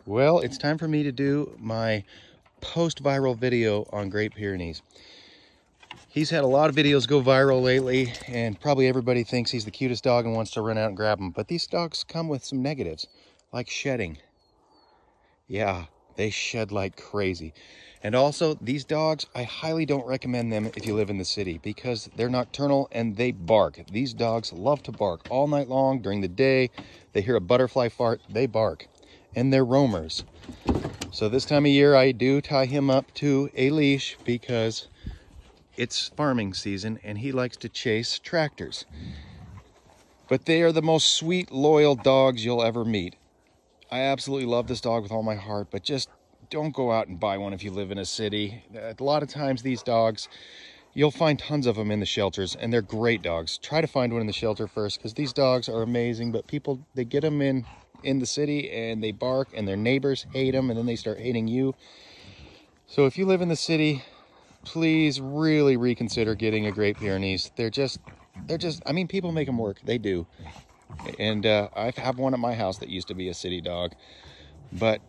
Well, it's time for me to do my post-viral video on Great Pyrenees. He's had a lot of videos go viral lately, and probably everybody thinks he's the cutest dog and wants to run out and grab him. But these dogs come with some negatives, like shedding. Yeah, they shed like crazy. And also, these dogs, I highly don't recommend them if you live in the city because they're nocturnal and they bark. These dogs love to bark all night long during the day. They hear a butterfly fart, they bark. And they're roamers. So this time of year, I do tie him up to a leash because it's farming season and he likes to chase tractors. But they are the most sweet, loyal dogs you'll ever meet. I absolutely love this dog with all my heart, but just don't go out and buy one if you live in a city. A lot of times these dogs, you'll find tons of them in the shelters, and they're great dogs. Try to find one in the shelter first, because these dogs are amazing, but people, they get them in the city, and they bark, and their neighbors hate them, and then they start hating you. So if you live in the city, please really reconsider getting a Great Pyrenees. They're just, I mean, people make them work. They do. And I have one at my house that used to be a city dog, but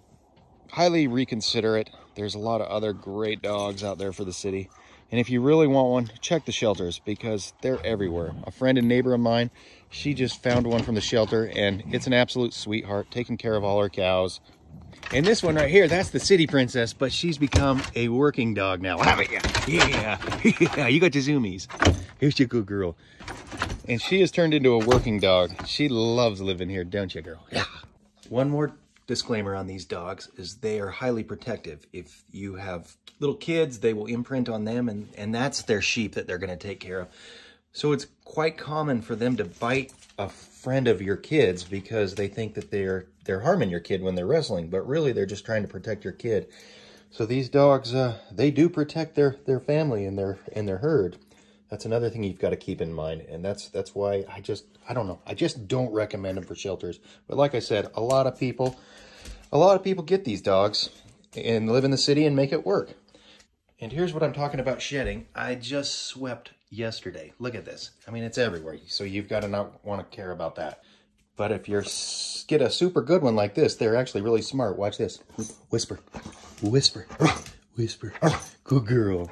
highly reconsider it. There's a lot of other great dogs out there for the city. And if you really want one, check the shelters because they're everywhere. A friend and neighbor of mine, she just found one from the shelter and it's an absolute sweetheart, taking care of all her cows. And this one right here, that's the city princess, but she's become a working dog now. Haven't you? Yeah, yeah, you got the zoomies. Here's your good girl. And she has turned into a working dog. She loves living here, don't you, girl? Yeah. One more disclaimer on these dogs is they are highly protective. If you have little kids, they will imprint on them, and that's their sheep that they're going to take care of. So it's quite common for them to bite a friend of your kids because they think that they're harming your kid when they're wrestling, but really they're just trying to protect your kid. So these dogs, they do protect their family and their herd. That's another thing you've got to keep in mind, and that's why I don't know. I just don't recommend them for shelters. But like I said, a lot of people get these dogs and live in the city and make it work. And here's what I'm talking about shedding. I just swept yesterday. Look at this. I mean, it's everywhere. So you've got to not want to care about that. But if you get a super good one like this, they're actually really smart. Watch this. Whisper, whisper, whisper. Good girl.